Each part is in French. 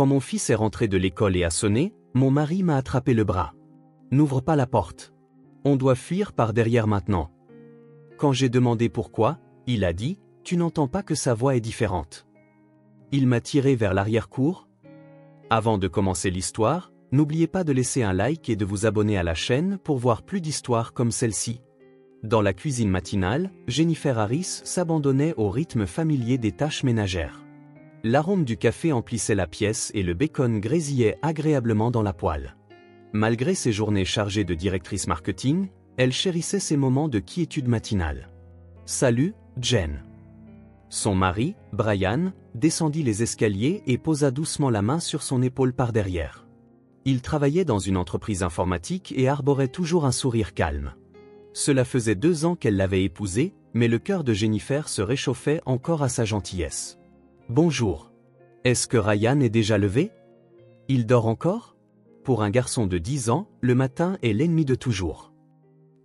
Quand mon fils est rentré de l'école et a sonné, mon mari m'a attrapé le bras. N'ouvre pas la porte. On doit fuir par derrière maintenant. Quand j'ai demandé pourquoi, il a dit, tu n'entends pas que sa voix est différente. Il m'a tiré vers l'arrière-cour. Avant de commencer l'histoire, n'oubliez pas de laisser un like et de vous abonner à la chaîne pour voir plus d'histoires comme celle-ci. Dans la cuisine matinale, Jennifer Harris s'abandonnait au rythme familier des tâches ménagères. L'arôme du café emplissait la pièce et le bacon grésillait agréablement dans la poêle. Malgré ses journées chargées de directrice marketing, elle chérissait ses moments de quiétude matinale. « Salut, Jen !» Son mari, Brian, descendit les escaliers et posa doucement la main sur son épaule par derrière. Il travaillait dans une entreprise informatique et arborait toujours un sourire calme. Cela faisait 2 ans qu'elle l'avait épousé, mais le cœur de Jennifer se réchauffait encore à sa gentillesse. « Bonjour. Est-ce que Ryan est déjà levé? Il dort encore? » Pour un garçon de 10 ans, le matin est l'ennemi de toujours.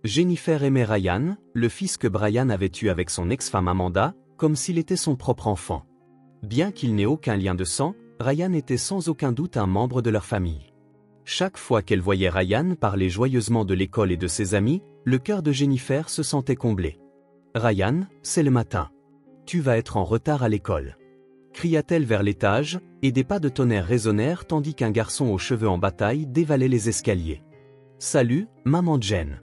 Jennifer aimait Ryan, le fils que Brian avait eu avec son ex-femme Amanda, comme s'il était son propre enfant. Bien qu'il n'ait aucun lien de sang, Ryan était sans aucun doute un membre de leur famille. Chaque fois qu'elle voyait Ryan parler joyeusement de l'école et de ses amis, le cœur de Jennifer se sentait comblé. « Ryan, c'est le matin. Tu vas être en retard à l'école. » cria-t-elle vers l'étage, et des pas de tonnerre résonnèrent tandis qu'un garçon aux cheveux en bataille dévalait les escaliers. « Salut, maman Jen. »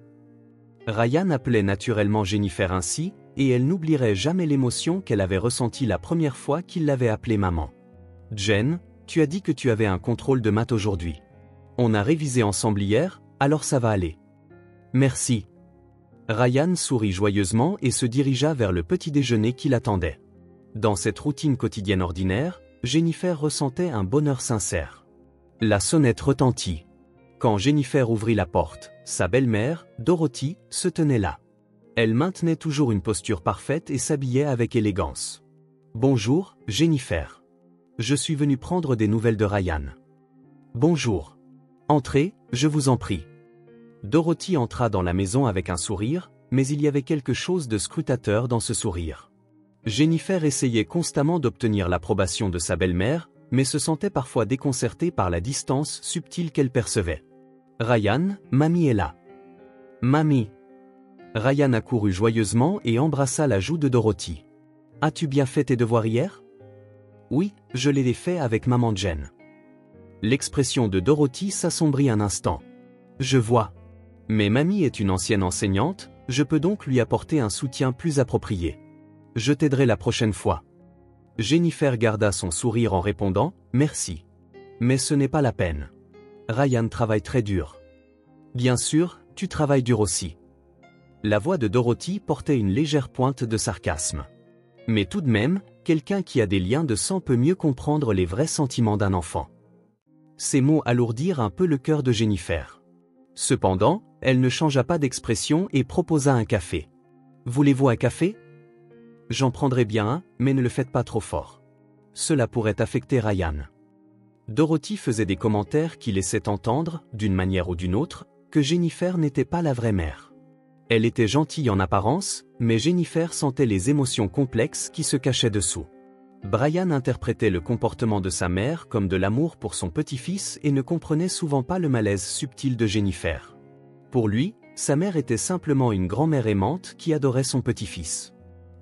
Ryan appelait naturellement Jennifer ainsi, et elle n'oublierait jamais l'émotion qu'elle avait ressentie la première fois qu'il l'avait appelée maman. « Jen, tu as dit que tu avais un contrôle de maths aujourd'hui. On a révisé ensemble hier, alors ça va aller. » « Merci. » Ryan sourit joyeusement et se dirigea vers le petit déjeuner qui l'attendait. Dans cette routine quotidienne ordinaire, Jennifer ressentait un bonheur sincère. La sonnette retentit. Quand Jennifer ouvrit la porte, sa belle-mère, Dorothy, se tenait là. Elle maintenait toujours une posture parfaite et s'habillait avec élégance. « Bonjour, Jennifer. Je suis venue prendre des nouvelles de Ryan. »« Bonjour. Entrez, je vous en prie. » Dorothy entra dans la maison avec un sourire, mais il y avait quelque chose de scrutateur dans ce sourire. Jennifer essayait constamment d'obtenir l'approbation de sa belle-mère, mais se sentait parfois déconcertée par la distance subtile qu'elle percevait. « Ryan, mamie est là. »« Mamie !» Ryan accourut joyeusement et embrassa la joue de Dorothy. « As-tu bien fait tes devoirs hier? »« Oui, je les fait avec maman Jen. » L'expression de Dorothy s'assombrit un instant. « Je vois. Mais mamie est une ancienne enseignante, je peux donc lui apporter un soutien plus approprié. Je t'aiderai la prochaine fois. » Jennifer garda son sourire en répondant « Merci. Mais ce n'est pas la peine. Ryan travaille très dur. »« Bien sûr, tu travailles dur aussi. » La voix de Dorothy portait une légère pointe de sarcasme. Mais tout de même, quelqu'un qui a des liens de sang peut mieux comprendre les vrais sentiments d'un enfant. Ces mots alourdirent un peu le cœur de Jennifer. Cependant, elle ne changea pas d'expression et proposa un café. « Voulez-vous un café? » « J'en prendrai bien un, mais ne le faites pas trop fort. Cela pourrait affecter Ryan. » Dorothy faisait des commentaires qui laissaient entendre, d'une manière ou d'une autre, que Jennifer n'était pas la vraie mère. Elle était gentille en apparence, mais Jennifer sentait les émotions complexes qui se cachaient dessous. Brian interprétait le comportement de sa mère comme de l'amour pour son petit-fils et ne comprenait souvent pas le malaise subtil de Jennifer. Pour lui, sa mère était simplement une grand-mère aimante qui adorait son petit-fils.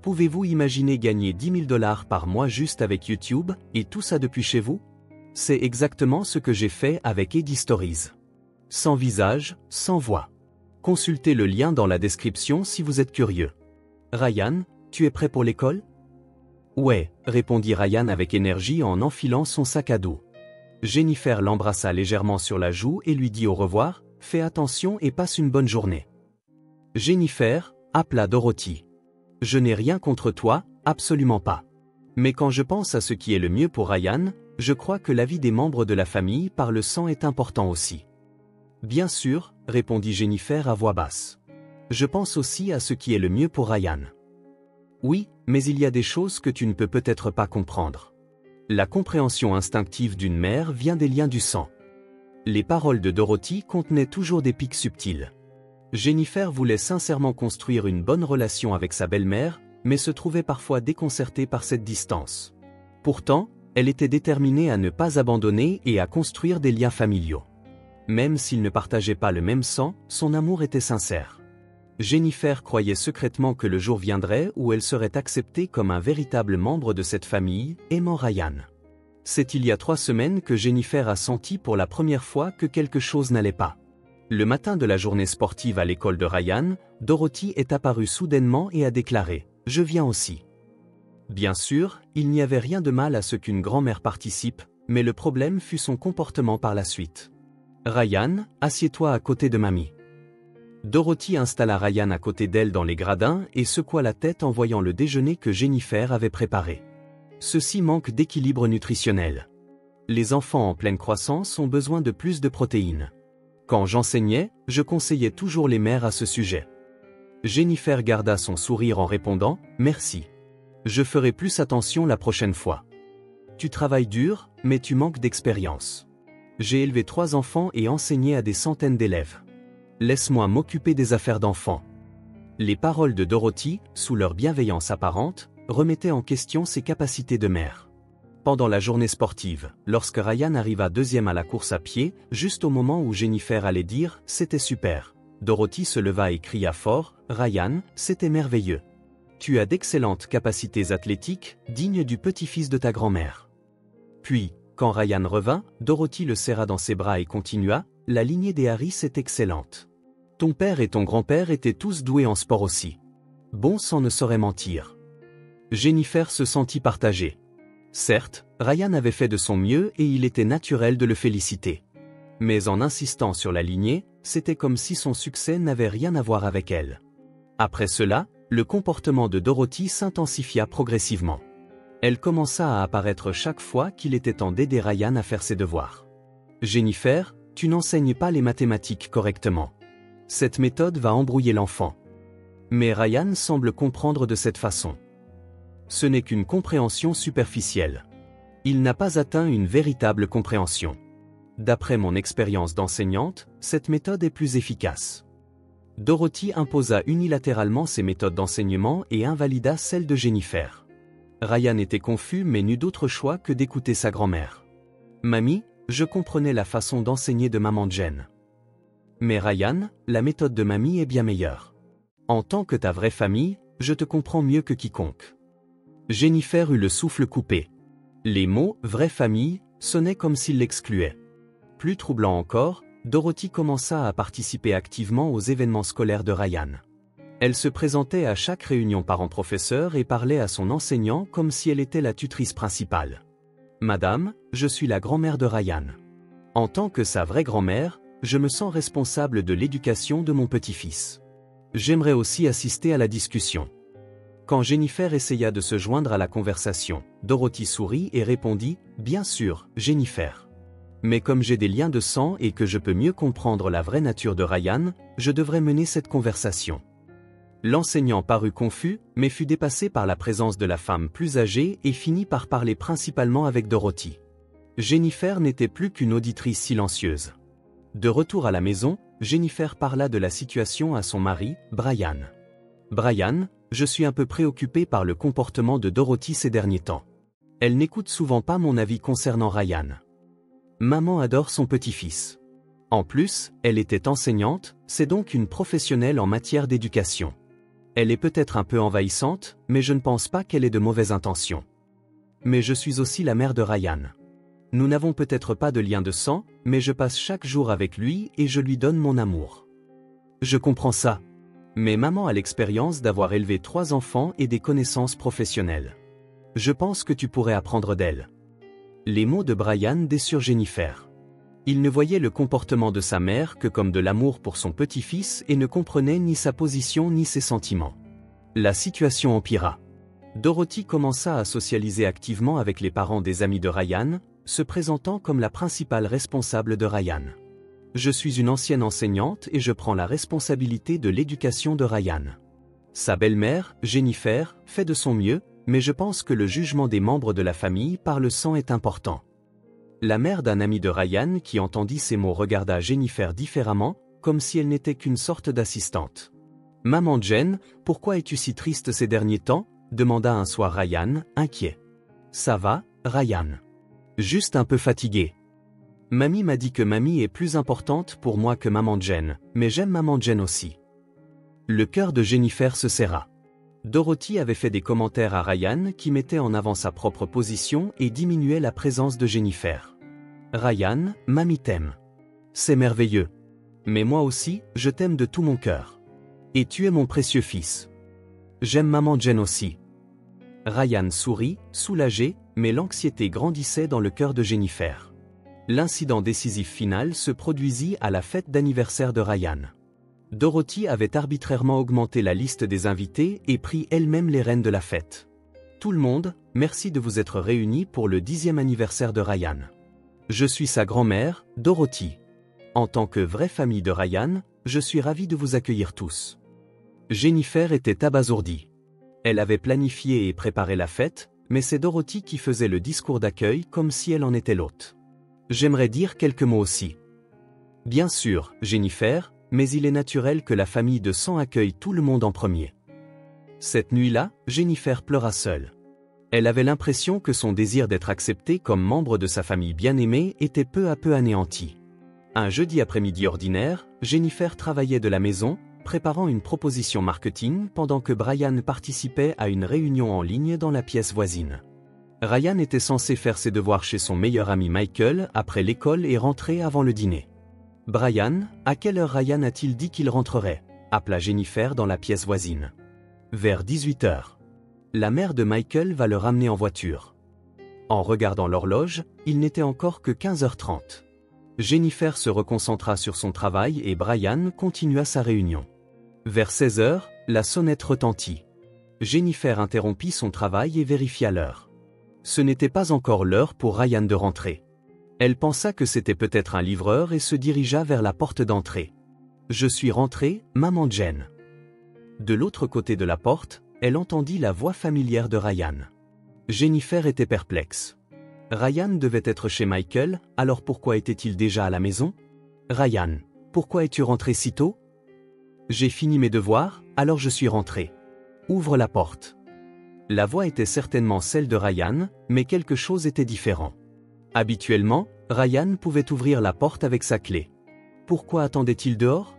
Pouvez-vous imaginer gagner 10 000 $ par mois juste avec YouTube, et tout ça depuis chez vous? C'est exactement ce que j'ai fait avec Eddie Stories. Sans visage, sans voix. Consultez le lien dans la description si vous êtes curieux. Ryan, tu es prêt pour l'école? Ouais, répondit Ryan avec énergie en enfilant son sac à dos. Jennifer l'embrassa légèrement sur la joue et lui dit au revoir, fais attention et passe une bonne journée. Jennifer, appela Dorothy. Je n'ai rien contre toi, absolument pas. Mais quand je pense à ce qui est le mieux pour Ryan, je crois que l'avis des membres de la famille par le sang est important aussi. Bien sûr, répondit Jennifer à voix basse. Je pense aussi à ce qui est le mieux pour Ryan. Oui, mais il y a des choses que tu ne peux peut-être pas comprendre. La compréhension instinctive d'une mère vient des liens du sang. Les paroles de Dorothy contenaient toujours des pics subtils. Jennifer voulait sincèrement construire une bonne relation avec sa belle-mère, mais se trouvait parfois déconcertée par cette distance. Pourtant, Elle était déterminée à ne pas abandonner et à construire des liens familiaux. Même s'ils ne partageaient pas le même sang, son amour était sincère. Jennifer croyait secrètement que le jour viendrait où elle serait acceptée comme un véritable membre de cette famille, aimant Ryan. C'est il y a 3 semaines que Jennifer a senti pour la première fois que quelque chose n'allait pas. Le matin de la journée sportive à l'école de Ryan, Dorothy est apparue soudainement et a déclaré « Je viens aussi ». Bien sûr, il n'y avait rien de mal à ce qu'une grand-mère participe, mais le problème fut son comportement par la suite. « Ryan, assieds-toi à côté de mamie ». Dorothy installa Ryan à côté d'elle dans les gradins et secoua la tête en voyant le déjeuner que Jennifer avait préparé. Ceci manque d'équilibre nutritionnel. Les enfants en pleine croissance ont besoin de plus de protéines. Quand j'enseignais, je conseillais toujours les mères à ce sujet. Jennifer garda son sourire en répondant « Merci. Je ferai plus attention la prochaine fois. Tu travailles dur, mais tu manques d'expérience. J'ai élevé 3 enfants et enseigné à des centaines d'élèves. Laisse-moi m'occuper des affaires d'enfants. » Les paroles de Dorothy, sous leur bienveillance apparente, remettaient en question ses capacités de mère. Pendant la journée sportive, lorsque Ryan arriva 2e à la course à pied, juste au moment où Jennifer allait dire « C'était super », Dorothy se leva et cria fort « Ryan, c'était merveilleux. Tu as d'excellentes capacités athlétiques, dignes du petit-fils de ta grand-mère. » Puis, quand Ryan revint, Dorothy le serra dans ses bras et continua « La lignée des Harris est excellente. Ton père et ton grand-père étaient tous doués en sport aussi. Bon sang ne saurait mentir. » Jennifer se sentit partagée. Certes, Ryan avait fait de son mieux et il était naturel de le féliciter. Mais en insistant sur la lignée, c'était comme si son succès n'avait rien à voir avec elle. Après cela, le comportement de Dorothy s'intensifia progressivement. Elle commença à apparaître chaque fois qu'il était temps d'aider Ryan à faire ses devoirs. « Jennifer, tu n'enseignes pas les mathématiques correctement. Cette méthode va embrouiller l'enfant. » Mais Ryan semble comprendre de cette façon. Ce n'est qu'une compréhension superficielle. Il n'a pas atteint une véritable compréhension. D'après mon expérience d'enseignante, cette méthode est plus efficace. Dorothy imposa unilatéralement ses méthodes d'enseignement et invalida celles de Jennifer. Ryan était confus mais n'eut d'autre choix que d'écouter sa grand-mère. « Mamie, je comprenais la façon d'enseigner de maman Jen. Mais Ryan, la méthode de mamie est bien meilleure. En tant que ta vraie famille, je te comprends mieux que quiconque. » Jennifer eut le souffle coupé. Les mots « vraie famille » sonnaient comme s'ils l'excluaient. Plus troublant encore, Dorothy commença à participer activement aux événements scolaires de Ryan. Elle se présentait à chaque réunion parents-professeurs et parlait à son enseignant comme si elle était la tutrice principale. « Madame, je suis la grand-mère de Ryan. En tant que sa vraie grand-mère, je me sens responsable de l'éducation de mon petit-fils. J'aimerais aussi assister à la discussion. » Quand Jennifer essaya de se joindre à la conversation, Dorothy sourit et répondit « Bien sûr, Jennifer. Mais comme j'ai des liens de sang et que je peux mieux comprendre la vraie nature de Ryan, je devrais mener cette conversation. » L'enseignant parut confus, mais fut dépassé par la présence de la femme plus âgée et finit par parler principalement avec Dorothy. Jennifer n'était plus qu'une auditrice silencieuse. De retour à la maison, Jennifer parla de la situation à son mari, Brian. « Brian, je suis un peu préoccupé par le comportement de Dorothy ces derniers temps. Elle n'écoute souvent pas mon avis concernant Ryan. Maman adore son petit-fils. En plus, elle était enseignante, c'est donc une professionnelle en matière d'éducation. Elle est peut-être un peu envahissante, mais je ne pense pas qu'elle ait de mauvaises intentions. Mais je suis aussi la mère de Ryan. Nous n'avons peut-être pas de lien de sang, mais je passe chaque jour avec lui et je lui donne mon amour. Je comprends ça. Mais maman a l'expérience d'avoir élevé 3 enfants et des connaissances professionnelles. Je pense que tu pourrais apprendre d'elle. » Les mots de Brian déçurent Jennifer. Il ne voyait le comportement de sa mère que comme de l'amour pour son petit-fils et ne comprenait ni sa position ni ses sentiments. La situation empira. Dorothy commença à socialiser activement avec les parents des amis de Ryan, se présentant comme la principale responsable de Ryan. « Je suis une ancienne enseignante et je prends la responsabilité de l'éducation de Ryan. » Sa belle-mère, Jennifer, fait de son mieux, mais je pense que le jugement des membres de la famille par le sang est important. La mère d'un ami de Ryan qui entendit ces mots regarda Jennifer différemment, comme si elle n'était qu'une sorte d'assistante. « Maman Jen, pourquoi es-tu si triste ces derniers temps ?» demanda un soir Ryan, inquiet. « Ça va, Ryan ? Juste un peu fatigué. Mamie m'a dit que mamie est plus importante pour moi que maman Jen, mais j'aime maman Jen aussi. Le cœur de Jennifer se serra. Dorothy avait fait des commentaires à Ryan qui mettait en avant sa propre position et diminuait la présence de Jennifer. Ryan, mamie t'aime. C'est merveilleux. Mais moi aussi, je t'aime de tout mon cœur. Et tu es mon précieux fils. J'aime maman Jen aussi. Ryan sourit, soulagé, mais l'anxiété grandissait dans le cœur de Jennifer. L'incident décisif final se produisit à la fête d'anniversaire de Ryan. Dorothy avait arbitrairement augmenté la liste des invités et pris elle-même les rênes de la fête. Tout le monde, merci de vous être réunis pour le 10e anniversaire de Ryan. Je suis sa grand-mère, Dorothy. En tant que vraie famille de Ryan, je suis ravie de vous accueillir tous. Jennifer était abasourdie. Elle avait planifié et préparé la fête, mais c'est Dorothy qui faisait le discours d'accueil comme si elle en était l'hôte. J'aimerais dire quelques mots aussi. Bien sûr, Jennifer, mais il est naturel que la famille de sang accueille tout le monde en premier. Cette nuit-là, Jennifer pleura seule. Elle avait l'impression que son désir d'être acceptée comme membre de sa famille bien-aimée était peu à peu anéanti. Un jeudi après-midi ordinaire, Jennifer travaillait de la maison, préparant une proposition marketing pendant que Brian participait à une réunion en ligne dans la pièce voisine. Ryan était censé faire ses devoirs chez son meilleur ami Michael après l'école et rentrer avant le dîner. Brian, à quelle heure Ryan a-t-il dit qu'il rentrerait? Appela Jennifer dans la pièce voisine. Vers 18h. La mère de Michael va le ramener en voiture. En regardant l'horloge, il n'était encore que 15h30. Jennifer se reconcentra sur son travail et Brian continua sa réunion. Vers 16h, la sonnette retentit. Jennifer interrompit son travail et vérifia l'heure. Ce n'était pas encore l'heure pour Ryan de rentrer. Elle pensa que c'était peut-être un livreur et se dirigea vers la porte d'entrée. « Je suis rentrée, maman Jen. » De l'autre côté de la porte, elle entendit la voix familière de Ryan. Jennifer était perplexe. Ryan devait être chez Michael, alors pourquoi était-il déjà à la maison? Ryan, pourquoi es-tu rentré si tôt? J'ai fini mes devoirs, alors je suis rentré. Ouvre la porte. La voix était certainement celle de Ryan, mais quelque chose était différent. Habituellement, Ryan pouvait ouvrir la porte avec sa clé. Pourquoi attendait-il dehors?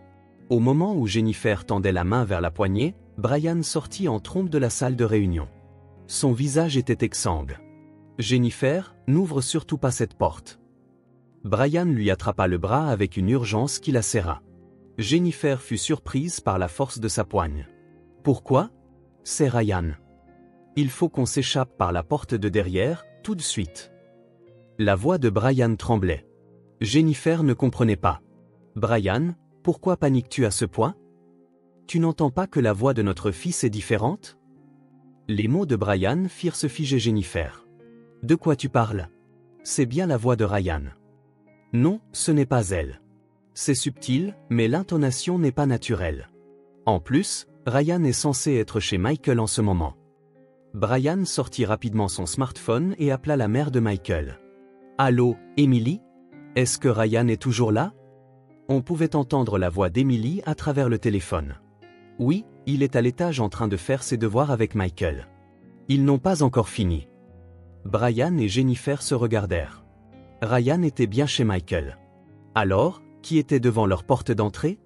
Au moment où Jennifer tendait la main vers la poignée, Brian sortit en trompe de la salle de réunion. Son visage était exsangue. Jennifer, n'ouvre surtout pas cette porte. Brian lui attrapa le bras avec une urgence qui la serra. Jennifer fut surprise par la force de sa poigne. Pourquoi? C'est Ryan. Il faut qu'on s'échappe par la porte de derrière, tout de suite. La voix de Brian tremblait. Jennifer ne comprenait pas. Brian, pourquoi paniques-tu à ce point? Tu n'entends pas que la voix de notre fils est différente? Les mots de Brian firent se figer Jennifer. De quoi tu parles? C'est bien la voix de Ryan. Non, ce n'est pas elle. C'est subtil, mais l'intonation n'est pas naturelle. En plus, Ryan est censé être chez Michael en ce moment. Brian sortit rapidement son smartphone et appela la mère de Michael. Allô, Emily? Est-ce que Ryan est toujours là? On pouvait entendre la voix d'Emily à travers le téléphone. Oui, il est à l'étage en train de faire ses devoirs avec Michael. Ils n'ont pas encore fini. Brian et Jennifer se regardèrent. Ryan était bien chez Michael. Alors, qui était devant leur porte d'entrée?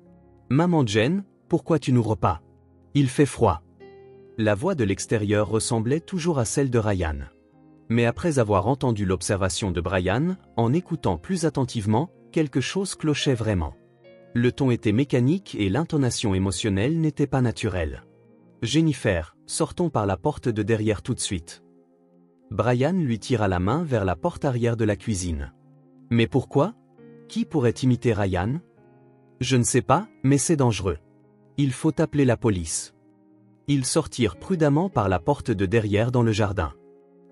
Maman Jen, pourquoi tu n'ouvres pas? Il fait froid. La voix de l'extérieur ressemblait toujours à celle de Ryan. Mais après avoir entendu l'observation de Brian, en écoutant plus attentivement, quelque chose clochait vraiment. Le ton était mécanique et l'intonation émotionnelle n'était pas naturelle. Jennifer, sortons par la porte de derrière tout de suite. Brian lui tira la main vers la porte arrière de la cuisine. Mais pourquoi? Qui pourrait imiter Ryan? Je ne sais pas, mais c'est dangereux. Il faut appeler la police. Ils sortirent prudemment par la porte de derrière dans le jardin.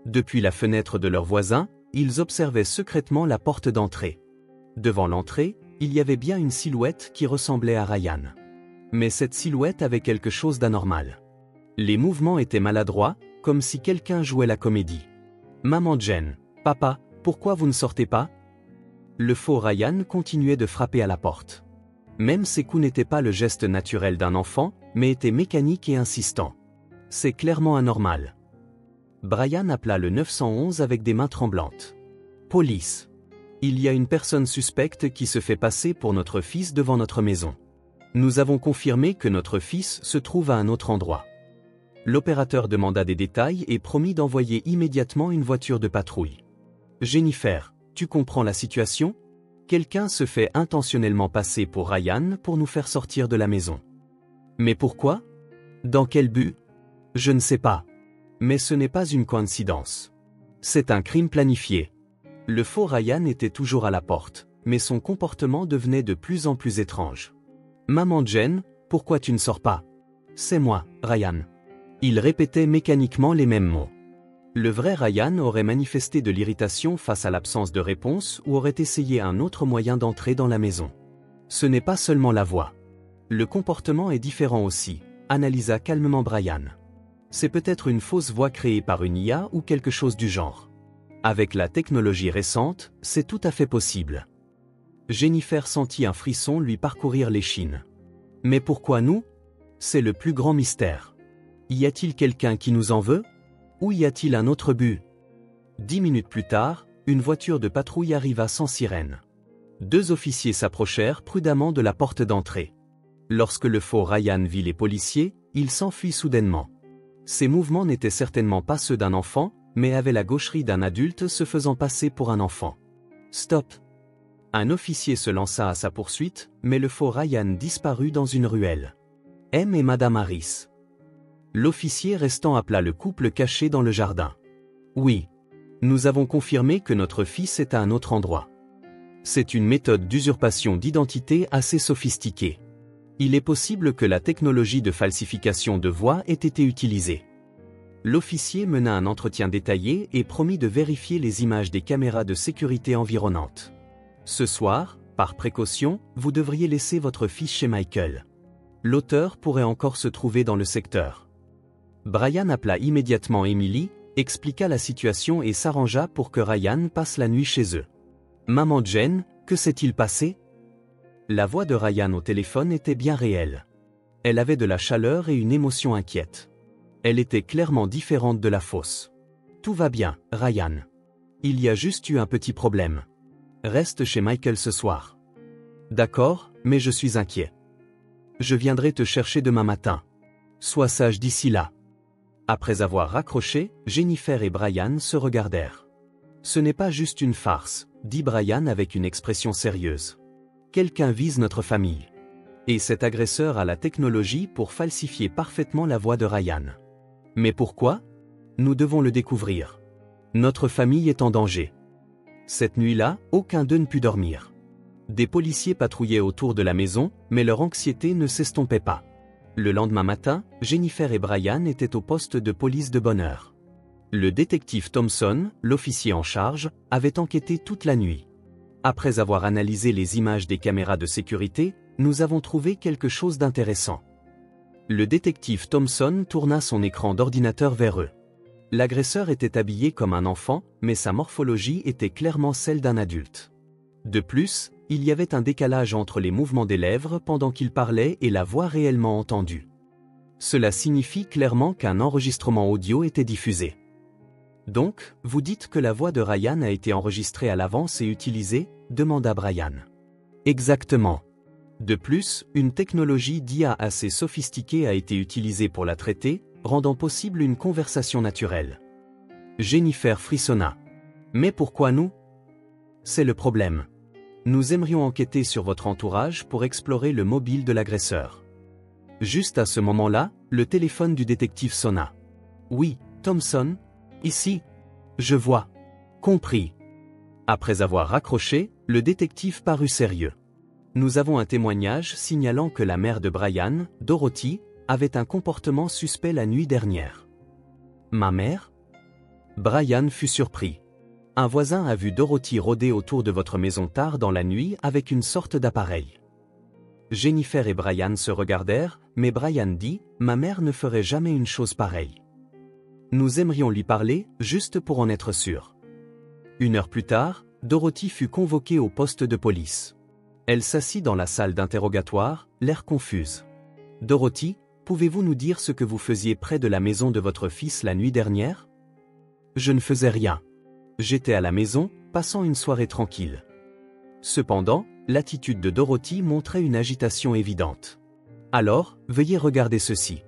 Depuis la fenêtre de leur voisin, ils observaient secrètement la porte d'entrée. Devant l'entrée, il y avait bien une silhouette qui ressemblait à Ryan. Mais cette silhouette avait quelque chose d'anormal. Les mouvements étaient maladroits, comme si quelqu'un jouait la comédie. Maman Jen, papa, pourquoi vous ne sortez pas? Le faux Ryan continuait de frapper à la porte. Même ses coups n'étaient pas le geste naturel d'un enfant, mais étaient mécaniques et insistants. C'est clairement anormal. Brian appela le 911 avec des mains tremblantes. Police. Il y a une personne suspecte qui se fait passer pour notre fils devant notre maison. Nous avons confirmé que notre fils se trouve à un autre endroit. L'opérateur demanda des détails et promit d'envoyer immédiatement une voiture de patrouille. Jennifer, tu comprends la situation? Quelqu'un se fait intentionnellement passer pour Ryan pour nous faire sortir de la maison. Mais pourquoi? Dans quel but? Je ne sais pas. Mais ce n'est pas une coïncidence. C'est un crime planifié. Le faux Ryan était toujours à la porte, mais son comportement devenait de plus en plus étrange. Maman Jen, pourquoi tu ne sors pas? C'est moi, Ryan. Il répétait mécaniquement les mêmes mots. Le vrai Ryan aurait manifesté de l'irritation face à l'absence de réponse ou aurait essayé un autre moyen d'entrer dans la maison. Ce n'est pas seulement la voix. Le comportement est différent aussi, analysa calmement Brian. C'est peut-être une fausse voix créée par une IA ou quelque chose du genre. Avec la technologie récente, c'est tout à fait possible. Jennifer sentit un frisson lui parcourir l'échine. Mais pourquoi nous? C'est le plus grand mystère. Y a-t-il quelqu'un qui nous en veut? Ou y a-t-il un autre but? 10 minutes plus tard, une voiture de patrouille arriva sans sirène. 2 officiers s'approchèrent prudemment de la porte d'entrée. Lorsque le faux Ryan vit les policiers, il s'enfuit soudainement. Ses mouvements n'étaient certainement pas ceux d'un enfant, mais avaient la gaucherie d'un adulte se faisant passer pour un enfant. Stop! Un officier se lança à sa poursuite, mais le faux Ryan disparut dans une ruelle. M et Madame Harris. L'officier restant appela le couple caché dans le jardin. Oui. Nous avons confirmé que notre fils est à un autre endroit. C'est une méthode d'usurpation d'identité assez sophistiquée. Il est possible que la technologie de falsification de voix ait été utilisée. L'officier mena un entretien détaillé et promit de vérifier les images des caméras de sécurité environnantes. Ce soir, par précaution, vous devriez laisser votre fils chez Michael. L'auteur pourrait encore se trouver dans le secteur. Brian appela immédiatement Emily, expliqua la situation et s'arrangea pour que Ryan passe la nuit chez eux. Maman Jen, que s'est-il passé? La voix de Ryan au téléphone était bien réelle. Elle avait de la chaleur et une émotion inquiète. Elle était clairement différente de la fausse. Tout va bien, Ryan. Il y a juste eu un petit problème. Reste chez Michael ce soir. D'accord, mais je suis inquiet. Je viendrai te chercher demain matin. Sois sage d'ici là. Après avoir raccroché, Jennifer et Brian se regardèrent. Ce n'est pas juste une farce, dit Brian avec une expression sérieuse. Quelqu'un vise notre famille. Et cet agresseur a la technologie pour falsifier parfaitement la voix de Ryan. Mais pourquoi? Nous devons le découvrir. Notre famille est en danger. Cette nuit-là, aucun d'eux ne put dormir. Des policiers patrouillaient autour de la maison, mais leur anxiété ne s'estompait pas. Le lendemain matin, Jennifer et Brian étaient au poste de police de bonne heure. Le détective Thompson, l'officier en charge, avait enquêté toute la nuit. Après avoir analysé les images des caméras de sécurité, nous avons trouvé quelque chose d'intéressant. Le détective Thompson tourna son écran d'ordinateur vers eux. L'agresseur était habillé comme un enfant, mais sa morphologie était clairement celle d'un adulte. De plus, il y avait un décalage entre les mouvements des lèvres pendant qu'il parlait et la voix réellement entendue. Cela signifie clairement qu'un enregistrement audio était diffusé. Donc, vous dites que la voix de Ryan a été enregistrée à l'avance et utilisée? Demanda Brian. Exactement. De plus, une technologie d'IA assez sophistiquée a été utilisée pour la traiter, rendant possible une conversation naturelle. Jennifer frissonna. Mais pourquoi nous? C'est le problème. Nous aimerions enquêter sur votre entourage pour explorer le mobile de l'agresseur. Juste à ce moment-là, le téléphone du détective sonna. Oui, Thompson? Ici? Je vois. Compris. Après avoir raccroché, le détective parut sérieux. Nous avons un témoignage signalant que la mère de Brian, Dorothy, avait un comportement suspect la nuit dernière. Ma mère? Brian fut surpris. Un voisin a vu Dorothy rôder autour de votre maison tard dans la nuit avec une sorte d'appareil. Jennifer et Brian se regardèrent, mais Brian dit « Ma mère ne ferait jamais une chose pareille. » Nous aimerions lui parler, juste pour en être sûrs. 1 heure plus tard, Dorothy fut convoquée au poste de police. Elle s'assit dans la salle d'interrogatoire, l'air confuse. « Dorothy, pouvez-vous nous dire ce que vous faisiez près de la maison de votre fils la nuit dernière? » Je ne faisais rien. J'étais à la maison, passant une soirée tranquille. Cependant, l'attitude de Dorothy montrait une agitation évidente. Alors, veuillez regarder ceci.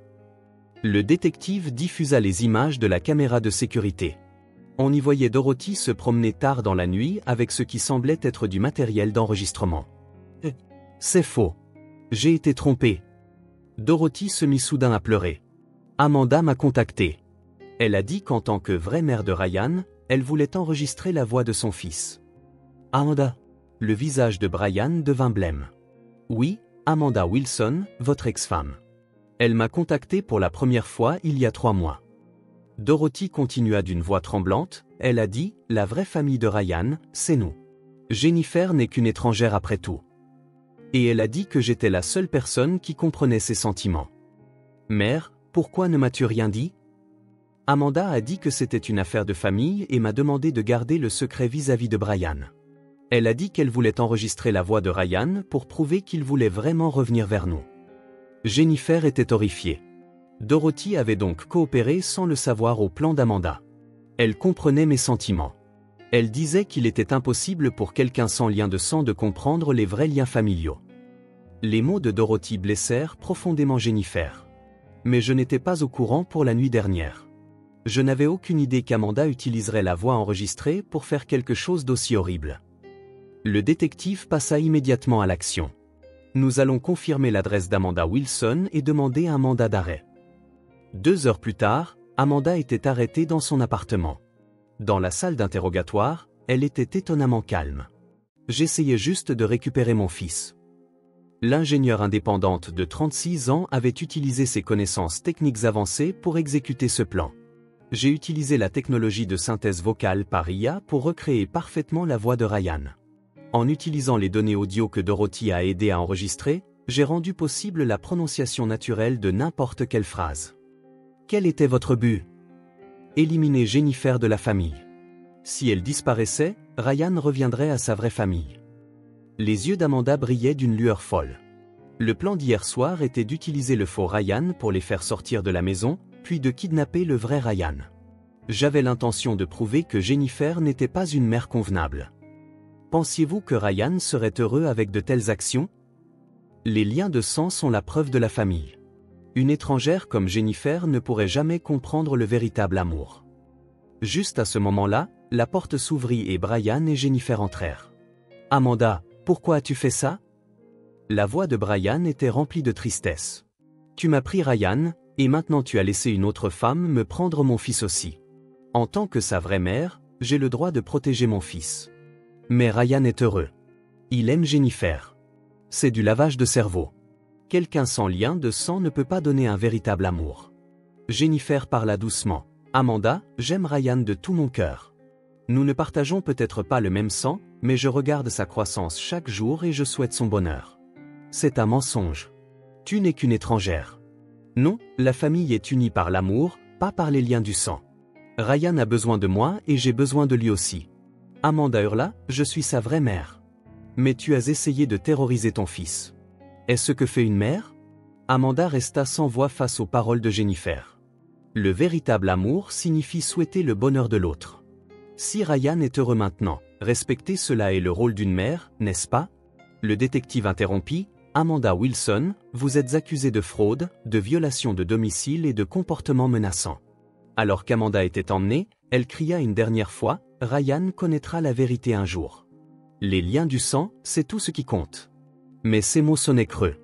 Le détective diffusa les images de la caméra de sécurité. On y voyait Dorothy se promener tard dans la nuit avec ce qui semblait être du matériel d'enregistrement. C'est faux. J'ai été trompé. Dorothy se mit soudain à pleurer. Amanda m'a contacté. Elle a dit qu'en tant que vraie mère de Ryan, elle voulait enregistrer la voix de son fils. Amanda. Le visage de Brian devint blême. Oui, Amanda Wilson, votre ex-femme. Elle m'a contacté pour la première fois il y a 3 mois. Dorothy continua d'une voix tremblante, elle a dit, la vraie famille de Ryan, c'est nous. Jennifer n'est qu'une étrangère après tout. Et elle a dit que j'étais la seule personne qui comprenait ses sentiments. Mère, pourquoi ne m'as-tu rien dit? Amanda a dit que c'était une affaire de famille et m'a demandé de garder le secret vis-à-vis de Brian. Elle a dit qu'elle voulait enregistrer la voix de Ryan pour prouver qu'il voulait vraiment revenir vers nous. Jennifer était horrifiée. Dorothy avait donc coopéré sans le savoir au plan d'Amanda. Elle comprenait mes sentiments. Elle disait qu'il était impossible pour quelqu'un sans lien de sang de comprendre les vrais liens familiaux. Les mots de Dorothy blessèrent profondément Jennifer. Mais je n'étais pas au courant pour la nuit dernière. Je n'avais aucune idée qu'Amanda utiliserait la voix enregistrée pour faire quelque chose d'aussi horrible. Le détective passa immédiatement à l'action. Nous allons confirmer l'adresse d'Amanda Wilson et demander un mandat d'arrêt. 2 heures plus tard, Amanda était arrêtée dans son appartement. Dans la salle d'interrogatoire, elle était étonnamment calme. J'essayais juste de récupérer mon fils. L'ingénieure indépendante de 36 ans avait utilisé ses connaissances techniques avancées pour exécuter ce plan. J'ai utilisé la technologie de synthèse vocale par IA pour recréer parfaitement la voix de Ryan. En utilisant les données audio que Dorothy a aidé à enregistrer, j'ai rendu possible la prononciation naturelle de n'importe quelle phrase. Quel était votre but? Éliminer Jennifer de la famille. Si elle disparaissait, Ryan reviendrait à sa vraie famille. Les yeux d'Amanda brillaient d'une lueur folle. Le plan d'hier soir était d'utiliser le faux Ryan pour les faire sortir de la maison, puis de kidnapper le vrai Ryan. J'avais l'intention de prouver que Jennifer n'était pas une mère convenable. Pensiez-vous que Ryan serait heureux avec de telles actions? Les liens de sang sont la preuve de la famille. Une étrangère comme Jennifer ne pourrait jamais comprendre le véritable amour. Juste à ce moment-là, la porte s'ouvrit et Brian et Jennifer entrèrent. Amanda, pourquoi as-tu fait ça? La voix de Brian était remplie de tristesse. Tu m'as pris Ryan, et maintenant tu as laissé une autre femme me prendre mon fils aussi. En tant que sa vraie mère, j'ai le droit de protéger mon fils. Mais Ryan est heureux. Il aime Jennifer. C'est du lavage de cerveau. Quelqu'un sans lien de sang ne peut pas donner un véritable amour. Jennifer parla doucement. Amanda, j'aime Ryan de tout mon cœur. Nous ne partageons peut-être pas le même sang, mais je regarde sa croissance chaque jour et je souhaite son bonheur. C'est un mensonge. Tu n'es qu'une étrangère. Non, la famille est unie par l'amour, pas par les liens du sang. Ryan a besoin de moi et j'ai besoin de lui aussi. Amanda hurla, je suis sa vraie mère. Mais tu as essayé de terroriser ton fils. Est-ce ce que fait une mère? Amanda resta sans voix face aux paroles de Jennifer. Le véritable amour signifie souhaiter le bonheur de l'autre. Si Ryan est heureux maintenant, respecter cela est le rôle d'une mère, n'est-ce pas? Le détective interrompit, Amanda Wilson, vous êtes accusée de fraude, de violation de domicile et de comportement menaçant. Alors qu'Amanda était emmenée, elle cria une dernière fois, Ryan connaîtra la vérité un jour. Les liens du sang, c'est tout ce qui compte. Mais ces mots sonnaient creux.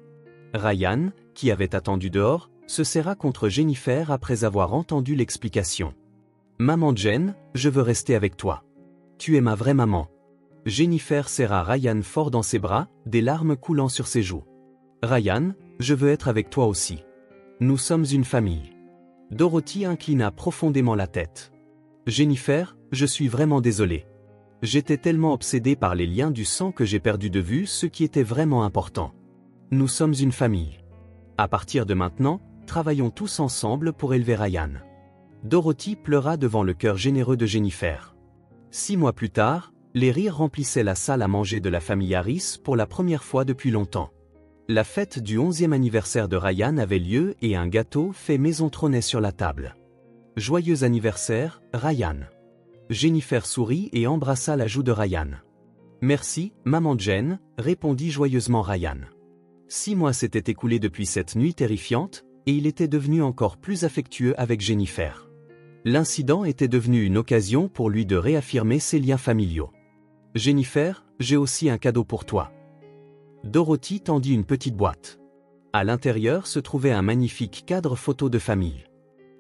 Ryan, qui avait attendu dehors, se serra contre Jennifer après avoir entendu l'explication. Maman Jen, je veux rester avec toi. Tu es ma vraie maman. Jennifer serra Ryan fort dans ses bras, des larmes coulant sur ses joues. Ryan, je veux être avec toi aussi. Nous sommes une famille. Dorothy inclina profondément la tête. Jennifer, je suis vraiment désolé. J'étais tellement obsédée par les liens du sang que j'ai perdu de vue ce qui était vraiment important. Nous sommes une famille. À partir de maintenant, travaillons tous ensemble pour élever Ryan. Dorothy pleura devant le cœur généreux de Jennifer. 6 mois plus tard, les rires remplissaient la salle à manger de la famille Harris pour la première fois depuis longtemps. La fête du 11e anniversaire de Ryan avait lieu et un gâteau fait maison trônait sur la table. Joyeux anniversaire, Ryan. Jennifer sourit et embrassa la joue de Ryan. Merci, maman Jen, répondit joyeusement Ryan. 6 mois s'étaient écoulés depuis cette nuit terrifiante, et il était devenu encore plus affectueux avec Jennifer. L'incident était devenu une occasion pour lui de réaffirmer ses liens familiaux. Jennifer, j'ai aussi un cadeau pour toi. Dorothy tendit une petite boîte. À l'intérieur se trouvait un magnifique cadre photo de famille.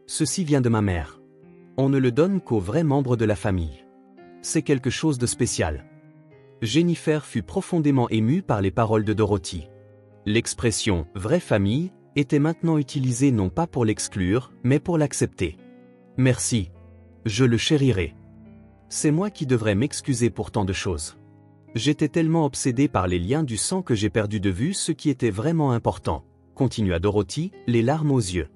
Ceci vient de ma mère. On ne le donne qu'aux vrais membres de la famille. C'est quelque chose de spécial. Jennifer fut profondément émue par les paroles de Dorothy. L'expression « vraie famille » était maintenant utilisée non pas pour l'exclure, mais pour l'accepter. Merci. Je le chérirai. C'est moi qui devrais m'excuser pour tant de choses. J'étais tellement obsédée par les liens du sang que j'ai perdu de vue ce qui était vraiment important, continua Dorothy, les larmes aux yeux.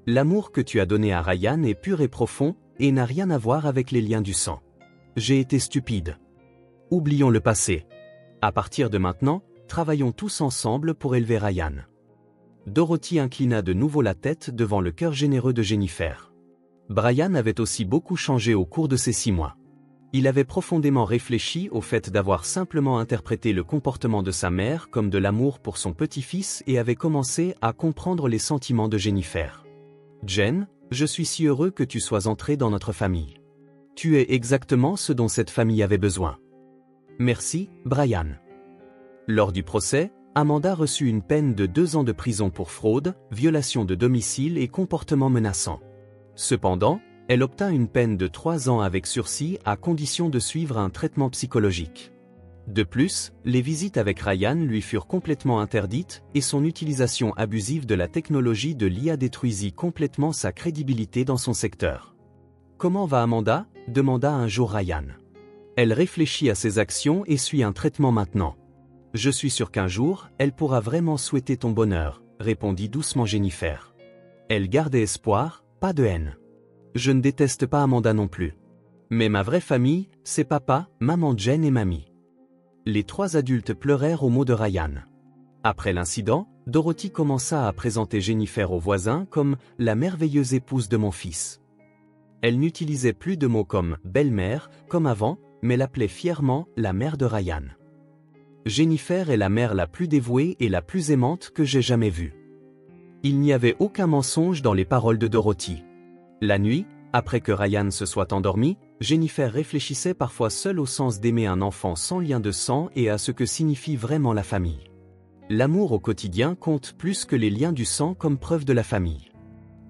L'amour que tu as donné à Ryan est pur et profond, et n'a rien à voir avec les liens du sang. J'ai été stupide. Oublions le passé. À partir de maintenant, travaillons tous ensemble pour élever Ryan. Dorothy inclina de nouveau la tête devant le cœur généreux de Jennifer. Brian avait aussi beaucoup changé au cours de ces 6 mois. Il avait profondément réfléchi au fait d'avoir simplement interprété le comportement de sa mère comme de l'amour pour son petit-fils et avait commencé à comprendre les sentiments de Jennifer. Jen, je suis si heureux que tu sois entrée dans notre famille. Tu es exactement ce dont cette famille avait besoin. Merci, Brian. Lors du procès, Amanda reçut une peine de 2 ans de prison pour fraude, violation de domicile et comportement menaçant. Cependant, elle obtint une peine de 3 ans avec sursis à condition de suivre un traitement psychologique. De plus, les visites avec Ryan lui furent complètement interdites et son utilisation abusive de la technologie de l'IA détruisit complètement sa crédibilité dans son secteur. « Comment va Amanda » demanda un jour Ryan. Elle réfléchit à ses actions et suit un traitement maintenant. « Je suis sûr qu'un jour, elle pourra vraiment souhaiter ton bonheur », répondit doucement Jennifer. Elle gardait espoir, pas de haine. Je ne déteste pas Amanda non plus. Mais ma vraie famille, c'est papa, maman Jen et mamie. Les 3 adultes pleurèrent aux mots de Ryan. Après l'incident, Dorothy commença à présenter Jennifer aux voisins comme « la merveilleuse épouse de mon fils ». Elle n'utilisait plus de mots comme « belle-mère » comme avant, mais l'appelait fièrement « la mère de Ryan ». Jennifer est la mère la plus dévouée et la plus aimante que j'ai jamais vue. Il n'y avait aucun mensonge dans les paroles de Dorothy. La nuit, après que Ryan se soit endormi, Jennifer réfléchissait parfois seule au sens d'aimer un enfant sans lien de sang et à ce que signifie vraiment la famille. L'amour au quotidien compte plus que les liens du sang comme preuve de la famille.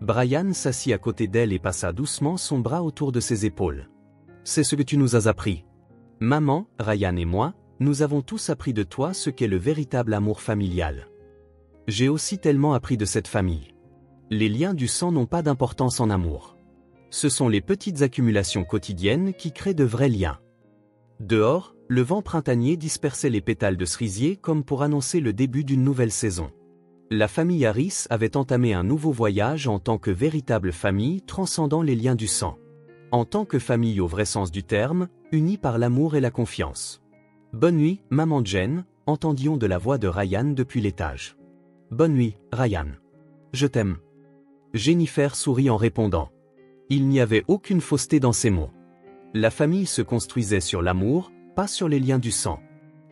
Brian s'assit à côté d'elle et passa doucement son bras autour de ses épaules. « C'est ce que tu nous as appris. Maman, Ryan et moi, nous avons tous appris de toi ce qu'est le véritable amour familial. J'ai aussi tellement appris de cette famille. Les liens du sang n'ont pas d'importance en amour. Ce sont les petites accumulations quotidiennes qui créent de vrais liens. » Dehors, le vent printanier dispersait les pétales de cerisier comme pour annoncer le début d'une nouvelle saison. La famille Harris avait entamé un nouveau voyage en tant que véritable famille transcendant les liens du sang. En tant que famille au vrai sens du terme, unie par l'amour et la confiance. « Bonne nuit, maman Jen », entendions de la voix de Ryan depuis l'étage. « Bonne nuit, Ryan. Je t'aime. » Jennifer sourit en répondant. Il n'y avait aucune fausseté dans ces mots. La famille se construisait sur l'amour, pas sur les liens du sang.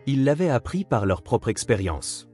Ils l'avaient appris par leur propre expérience.